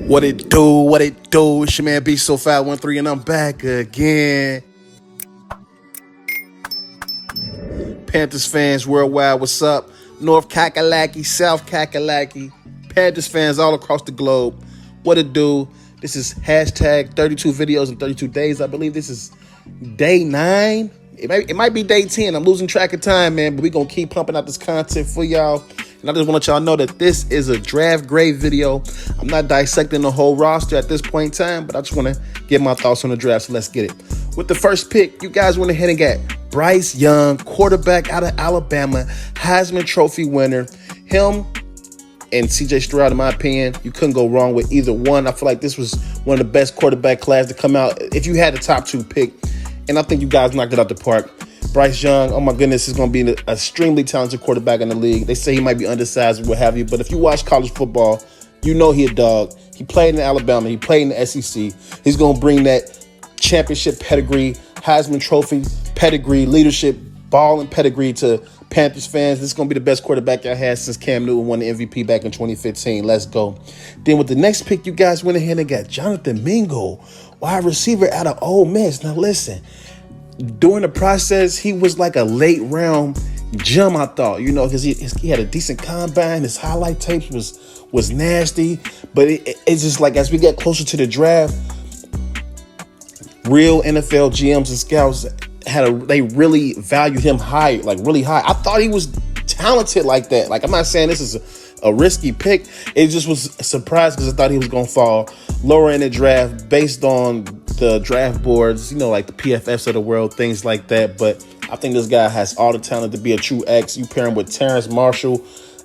What it do? What it do? It's your man B So 513 and I'm back again. Panthers fans worldwide, what's up? North Kakalaki, South Kakalaki, Panthers fans all across the globe. What it do? This is hashtag 32 videos in 32 days. I believe this is day 9. It might be day 10. I'm losing track of time, man, but we're going to keep pumping out this content for y'all. And I just want to let y'all know that this is a draft grade video. I'm not dissecting the whole roster at this point in time, but I just want to get my thoughts on the draft, so let's get it. With the first pick, you guys went ahead and got Bryce Young, quarterback out of Alabama, Heisman Trophy winner. Him and C.J. Stroud, in my opinion, you couldn't go wrong with either one. I feel like this was one of the best quarterback class to come out if you had the top 2 pick. And I think you guys knocked it out the park. Bryce Young, oh my goodness, is going to be an extremely talented quarterback in the league. They say he might be undersized or what have you, but if you watch college football, you know he a dog. He played in Alabama. He played in the SEC. He's going to bring that championship pedigree, Heisman Trophy pedigree, leadership, ball and pedigree to Panthers fans. This is going to be the best quarterback I had since Cam Newton won the MVP back in 2015. Let's go. Then with the next pick, you guys went ahead and got Jonathan Mingo, wide receiver out of Ole Miss. Now listen, during the process, he was like a late round gem, I thought, because he had a decent combine. His highlight tapes was nasty, but it's just like as we get closer to the draft, real NFL GMs and scouts they really valued him high, like really high. I thought he was talented like that. Like, I'm not saying this is a risky pick. It just was a surprise because I thought he was going to fall lower in the draft based on the draft boards, like the PFFs of the world, things like that. But I think this guy has all the talent to be a true X. You pair him with Terrence Marshall,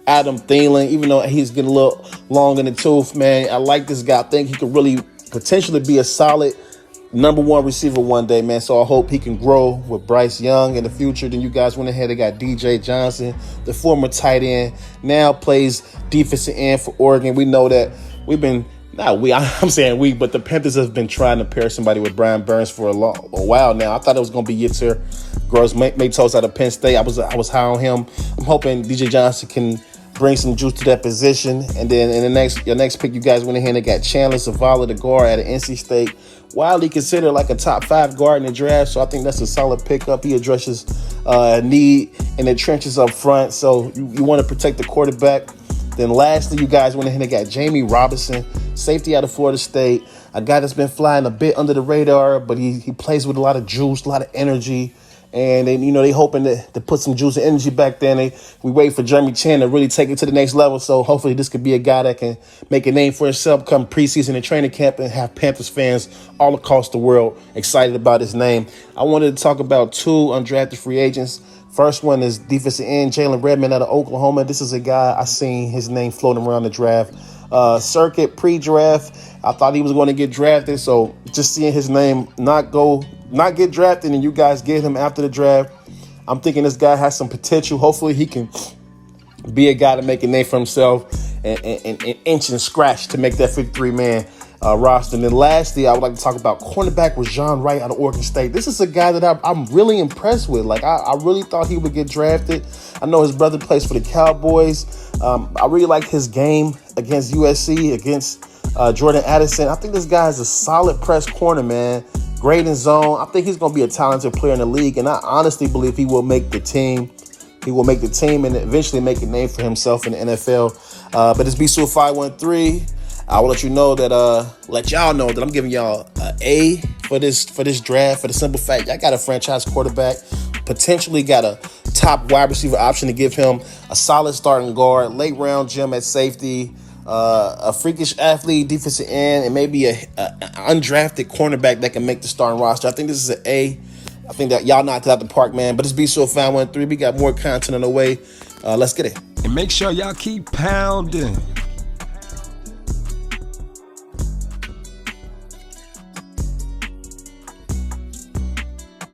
Adam Thielen, even though he's getting a little long in the tooth, man. I like this guy. I think he could really potentially be a solid number 1 receiver one day, man. So I hope he can grow with Bryce Young in the future. Then you guys went ahead and got DJ Johnson, the former tight end, now plays defensive end for Oregon. We know that I'm saying we, but the Panthers have been trying to pair somebody with Brian Burns for a while now. I thought it was going to be Yitzhak Gross-Matos out of Penn State. I was high on him. I'm hoping DJ Johnson can bring some juice to that position. And then in your next pick, you guys went ahead and got Chandler, Zavala, the guard out of NC State. Widely considered like a top 5 guard in the draft, so I think that's a solid pickup. He addresses need in the trenches up front, so you want to protect the quarterback. Then lastly, you guys went ahead and got Jammie Robinson, safety out of Florida State, a guy that's been flying a bit under the radar, but he plays with a lot of juice, a lot of energy. And then, they hoping to put some juice and energy back there. We wait for Jeremy Chan to really take it to the next level. So hopefully this could be a guy that can make a name for himself come preseason and training camp and have Panthers fans all across the world excited about his name. I wanted to talk about 2 undrafted free agents. First one is defensive end Jalen Redmond out of Oklahoma. This is a guy I seen his name floating around the draft circuit pre-draft. I thought he was going to get drafted. So just seeing his name not get drafted and you guys get him after the draft, I'm thinking this guy has some potential. Hopefully he can be a guy to make a name for himself and inch and scratch to make that 53-man roster. And then lastly, I would like to talk about cornerback Rejzohn Wright out of Oregon State. This is a guy that I'm really impressed with. Like, I really thought he would get drafted. I know his brother plays for the Cowboys. I really like his game against USC, against Jordan Addison. I think this guy is a solid press corner, man. Great in zone. I think he's going to be a talented player in the league, and I honestly believe he will make the team. He will make the team and eventually make a name for himself in the NFL. But it's BSU 513. I will let y'all know that I'm giving y'all an A for this draft, for the simple fact I got a franchise quarterback, potentially got a top wide receiver option to give him a solid starting guard, late round gem at safety, a freakish athlete, defensive end, and maybe an undrafted cornerback that can make the starting roster. I think this is an A. I think that y'all knocked it out the park, man. But it's BSU 513. We got more content on the way. Let's get it. And make sure y'all keep pounding.